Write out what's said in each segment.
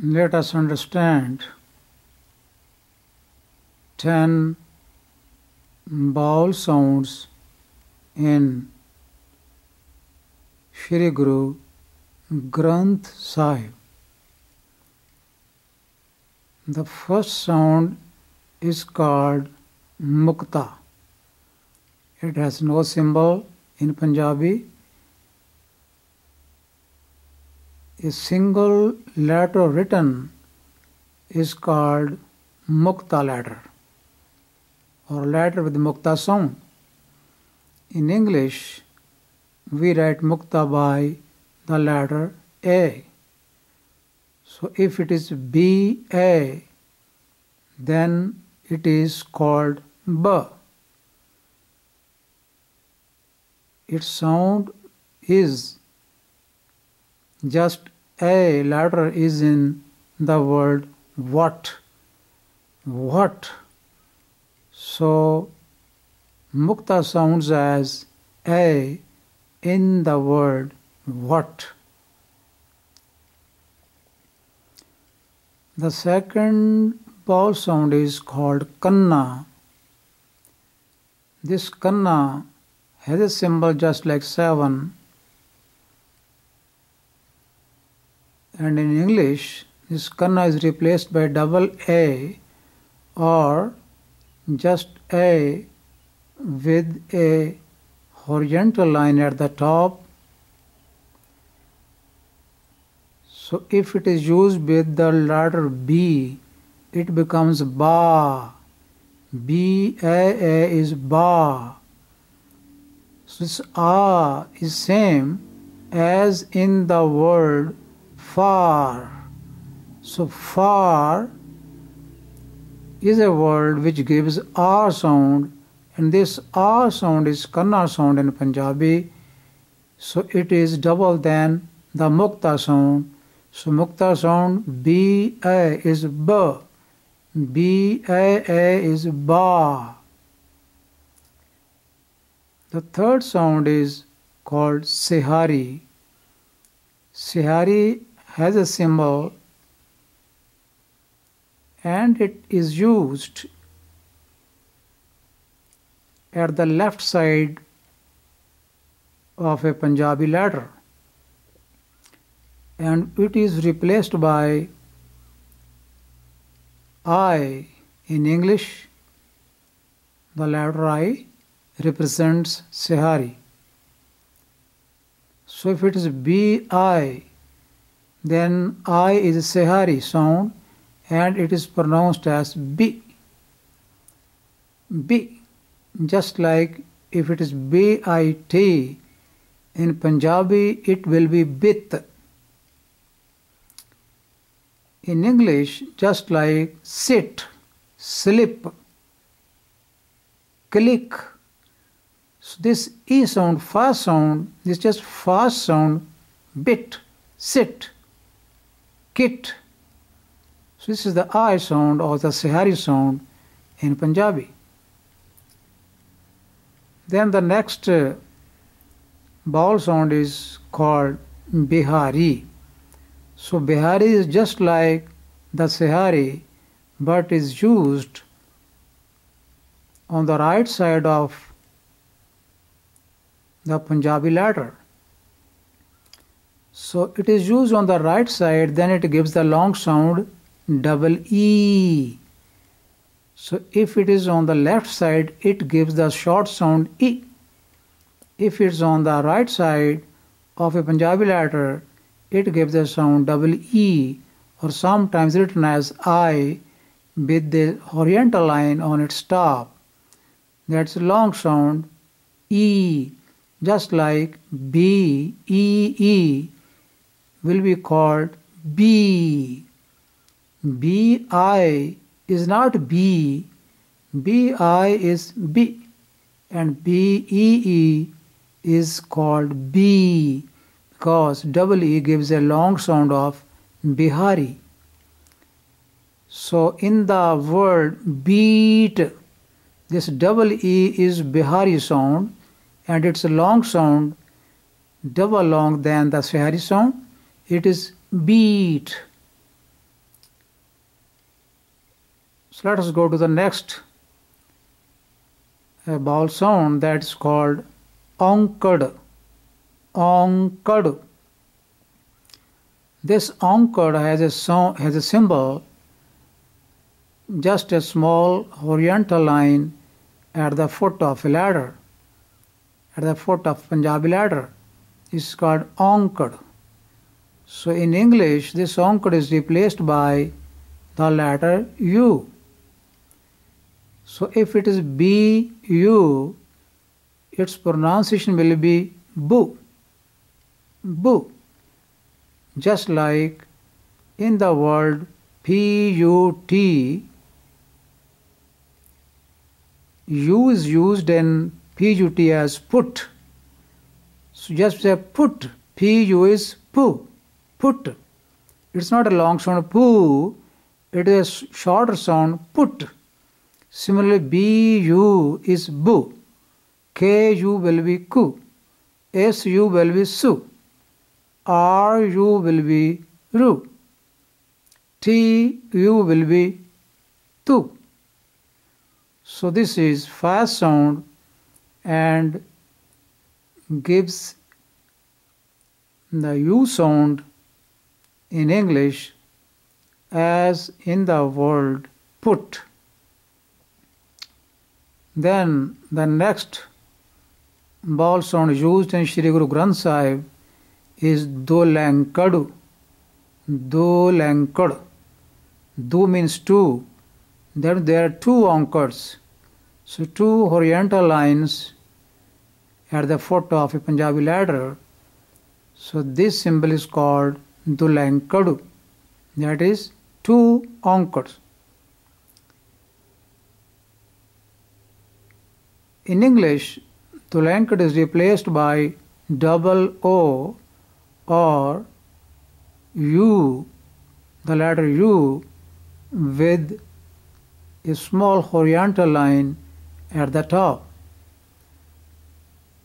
Let us understand 10 vowel sounds in Shri Guru Granth Saahib. The first sound is called Mukta. It has no symbol in Punjabi. A single letter written is called Mukta letter or letter with Mukta sound. In English, we write Mukta by the letter A. So if it is B-A, then it is called B. Its sound is just A letter is in the word what. What. So Mukta sounds as A in the word what. The second vowel sound is called Kanna. This Kanna has a symbol just like 7. And in English, this Kanna is replaced by double A or just A with a horizontal line at the top. So if it is used with the letter B, it becomes Ba. B-A-A is Ba. So this A is same as in the word far. So far is a word which gives R sound, and this R sound is Kanna sound in Punjabi. So it is double than the Mukta sound. So Mukta sound B-A is B. B-A-A is Ba. The third sound is called Sihari. Sihari has a symbol and it is used at the left side of a Punjabi letter, and it is replaced by I. In English, the letter I represents Sihari. So if it is B-I, then I is a Sihari sound and it is pronounced as B. B. Just like if it is B-I-T, in Punjabi it will be Bit. In English, just like sit, slip, click. So this E sound, fast sound, this is just fast sound, bit, sit, kit. So this is the I sound or the Sihari sound in Punjabi. Then the next vowel sound is called Bihari. So Bihari is just like the Sihari, but is used on the right side of the Punjabi letter. So it is used on the right side, then it gives the long sound double E. So if it is on the left side, it gives the short sound E. If it's on the right side of a Punjabi letter, it gives the sound double E, or sometimes written as I with the horizontal line on its top. That's a long sound E, just like B, E, E will be called B. B-I is not B, B-I is B, and B-E-E is called B, because double E gives a long sound of Bihari. So in the word beat, this double E is Bihari sound, and it's a long sound, double long than the Sihari sound. It is beat. So let us go to the next vowel sound, that is called onkad. Onkad. This onkad has a symbol, just a small horizontal line at the foot of a ladder, at the foot of Punjabi ladder. This is called onkad. So in English, this onkad is replaced by the letter U. So if it is B-U, its pronunciation will be bu, bu. Just like in the word P-U-T, U is used in P-U-T as put. So just say put, P-U is pu, put. It's not a long sound poo, it is a shorter sound put. Similarly, B-U is bu, K-U will be ku, S-U will be su, R-U will be ru, T-U will be tu. So this is fast sound and gives the U sound in English as in the word put. Then the next vowel sound used in Shri Guru Granth Sahib is dolankadu. Dolankad. Do means two. Then there are two onkads. So two horizontal lines at the foot of a Punjabi ladder. So this symbol is called dolankadu. That is two onkads. In English, dolankad is replaced by double O or U, the letter U, with a small horizontal line at the top.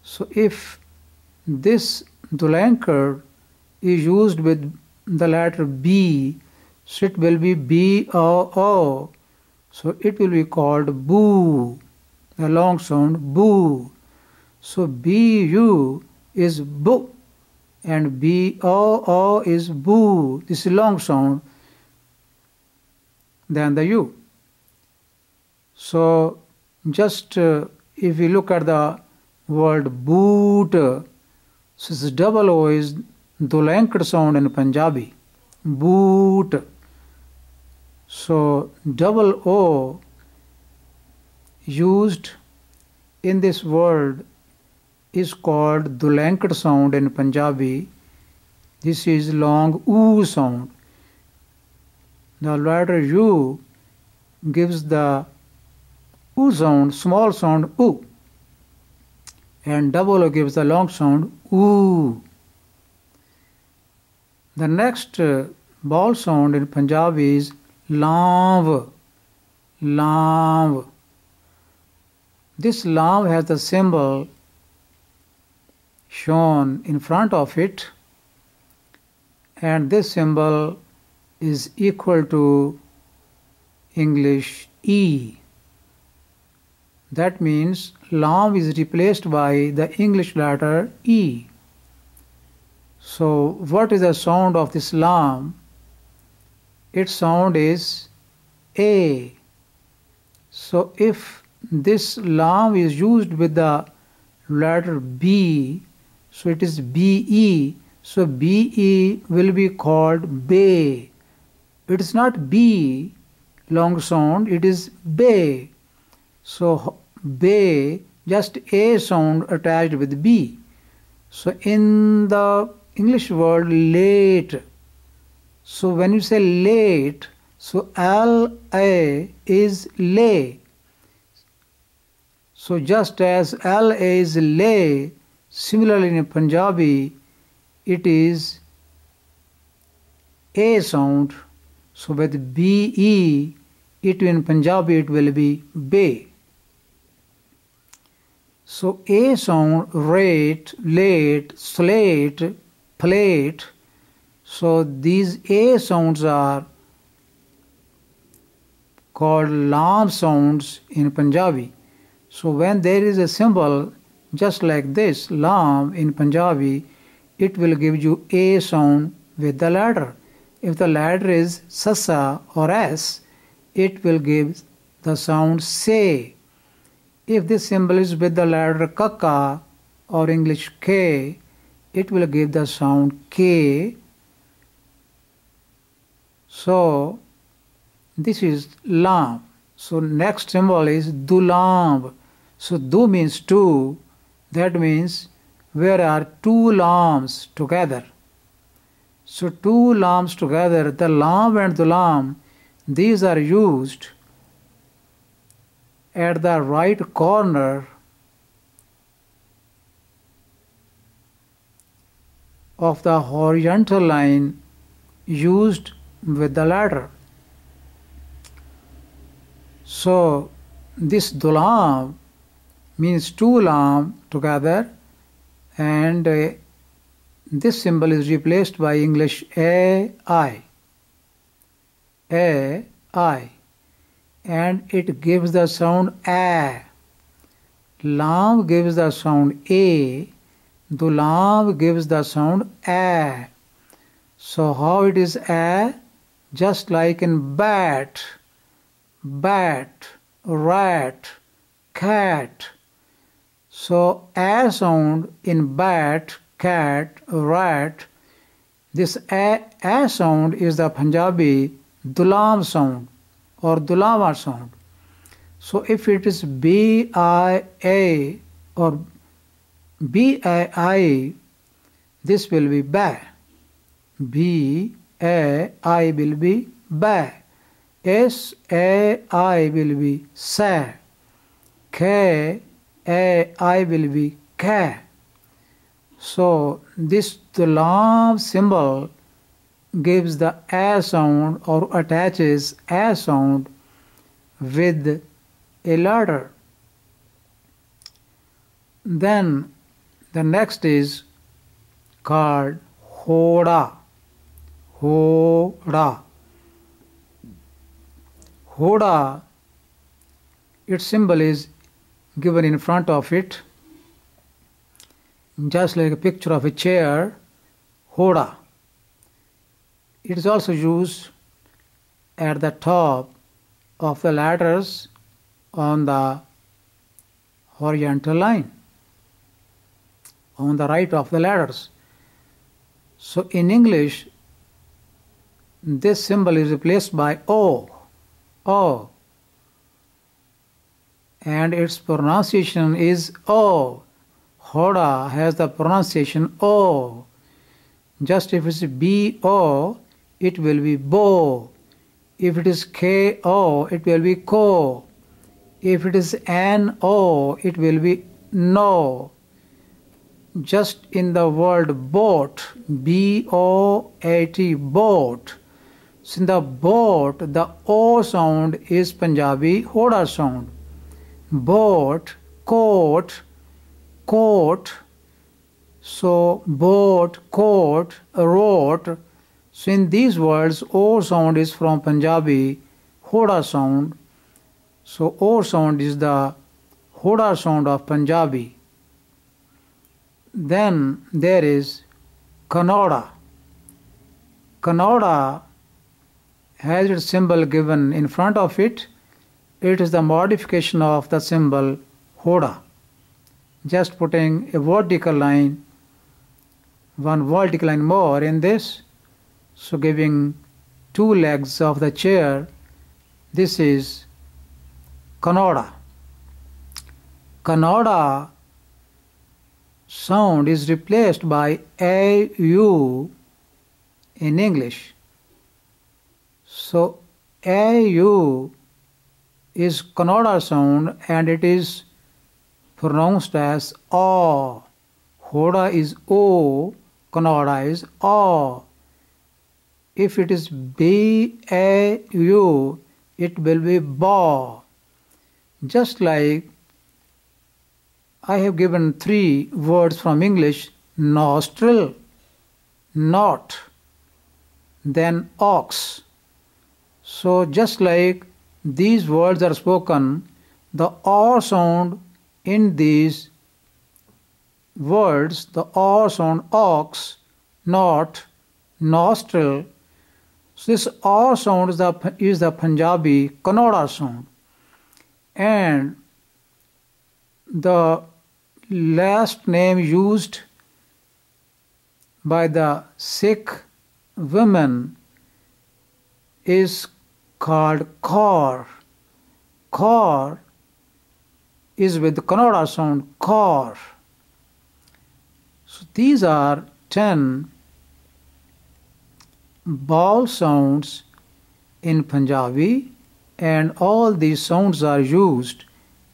So if this dolankad is used with the letter B, so it will be B-O-O. So it will be called boo, the long sound boo. So B-U is boo and B-O-O is boo. This is long sound than the U. So just if we look at the word boot, so this double O is dolankad sound in Punjabi, boot. So double O used in this word is called dolankad sound in Punjabi. This is long oo sound. The letter U gives the oo sound, small sound oo, and double O gives the long sound oo. The next vowel sound in Punjabi is lav. Lav. This lav has the symbol shown in front of it, and this symbol is equal to English E. That means lav is replaced by the English letter E. So what is the sound of this lav? Its sound is A. So if this lav is used with the letter B, so it is B-E. So B-E will be called bay. It is not B, long sound, it is bay. So bay, just A sound attached with B. So in the English word late, so when you say late, so L-A is lay. So just as L-A is lay, similarly in Punjabi, it is A sound. So with B-E, in Punjabi it will be bay. So A sound, rate, late, slate, plate. So these A sounds are called lam sounds in Punjabi. So when there is a symbol just like this, lam in Punjabi, it will give you a sound with the letter. If the letter is sasa or s, it will give the sound say. If this symbol is with the letter kaka or English k, it will give the sound k. So this is lam. So next symbol is dulamb. So du means two. That means where are two lambs together. So two lambs together, the lamb and dulamb, these are used at the right corner of the horizontal line used with the letter. So this dulamb means two lamb together, and this symbol is replaced by English ai, and it gives the sound a. Lam gives the sound a, dulamb gives the sound a. So how it is a? Just like in bat, rat, cat. So a sound in bat, cat, rat. This a sound is the Punjabi dulamb sound or dulama sound. So if it is B-I-A or B-A-I, this will be ba. B-A-I will be ba. S-A-I will be sa. K-A-I will be ka. So this dulamb symbol gives the a sound or attaches a sound with a letter. Then the next is called hoda. Hoda, its symbol is given in front of it, just like a picture of a chair, hoda. It is also used at the top of the letters on the horizontal line, on the right of the letters. So in English, this symbol is replaced by O, and its pronunciation is O. Hoda has the pronunciation O. Just if it's B-O, it will be bo. If it is K-O, it will be ko. If it is N-O, it will be no. Just in the word boat, B-O-A-T, boat. So in the boat, the O sound is Punjabi hoda sound. Boat, coat, coat. So boat, coat, wrote. So in these words, O sound is from Punjabi hoda sound. So O sound is the hoda sound of Punjabi. Then there is Kannada. Kannada has its symbol given in front of it. It is the modification of the symbol hoda. Just putting a vertical line, one vertical line more in this. So giving two legs of the chair. This is Kannada. Kannada sound is replaced by AU in English. So AU is Kannada sound and it is pronounced as O. Hoda is O, Kannada is O. If it is B-A-U, it will be Ba. Just like I have given three words from English: nostril, not, then ox. So just like these words are spoken, the O sound in these words, the O sound, ox, not, nostril. So this O sound is the Punjabi Kannada sound. And the last name used by the Sikh women is called Kaur. Kaur is with the Kannada sound Kaur. So these are 10 vowel sounds in Punjabi, and all these sounds are used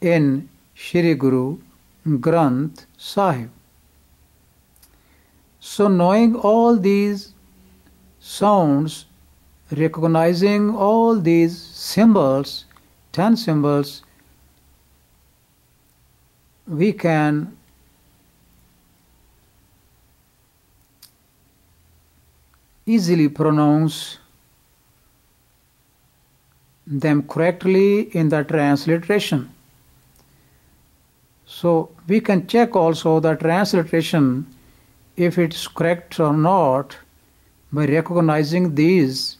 in Shri Guru Granth Saahib. So knowing all these sounds, recognizing all these symbols, 10 symbols, we can easily pronounce them correctly in the transliteration. So we can check also the transliteration if it's correct or not by recognizing these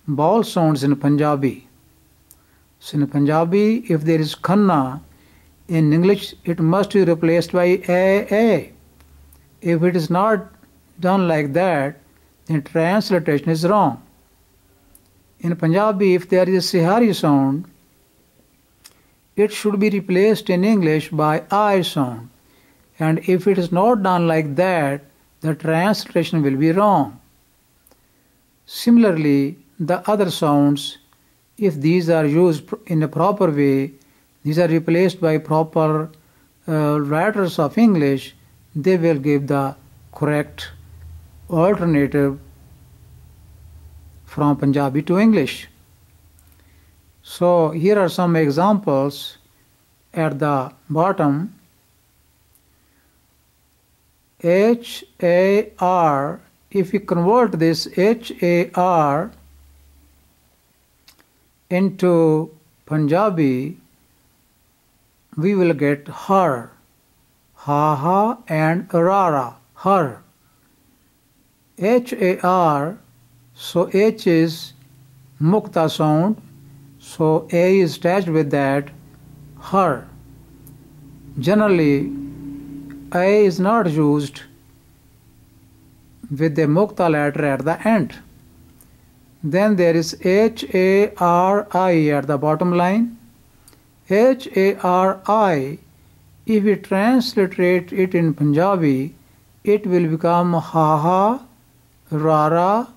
vowel sounds in Punjabi. So in Punjabi, if there is khanna, in English it must be replaced by a. If it is not done like that, then transliteration is wrong. In Punjabi, if there is a Sihari sound, it should be replaced in English by I sound. And if it is not done like that, the translation will be wrong. Similarly, the other sounds, if these are used in a proper way, these are replaced by proper letters of English, they will give the correct alternative from Punjabi to English. So here are some examples at the bottom. H-A-R, if we convert this H-A-R into Punjabi, we will get her, ha-ha and rara, her. H-A-R, so H is mukta sound, so A is attached with that, her. Generally, A is not used with the mukta letter at the end. Then there is H-A-R-I at the bottom line. H-A-R-I, if we transliterate it in Punjabi, it will become ha-ha, rara,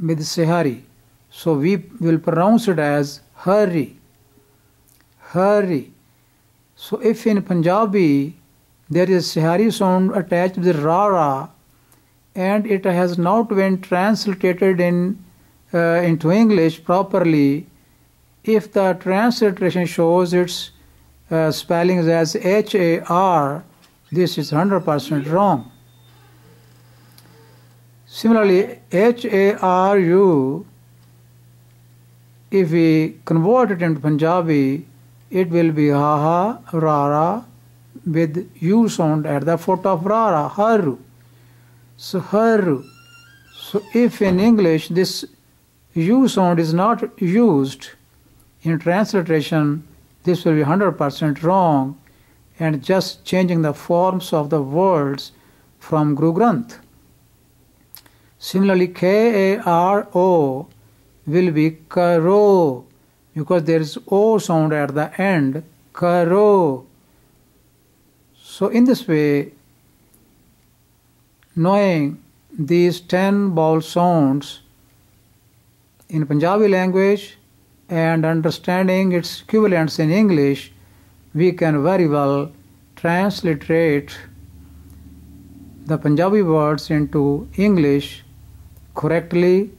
with Sihari. So we will pronounce it as hurry, hurry. So if in Punjabi there is Sihari sound attached with rara and it has not been transliterated into English properly, if the transliteration shows its spellings as H-A-R, this is 100% wrong. Similarly, H-A-R-U, if we convert it into Punjabi, it will be ha-ha, rara, with U sound at the foot of rara, haru. So haru. So if in English this U sound is not used in transliteration, this will be 100% wrong and just changing the forms of the words from Guru Granth. Similarly, K-A-R-O will be karo, because there is O sound at the end, karo. So in this way, knowing these 10 vowel sounds in Punjabi language and understanding its equivalents in English, we can very well transliterate the Punjabi words into English correctly,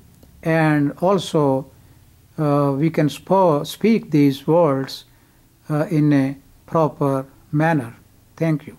and also we can speak these words in a proper manner. Thank you.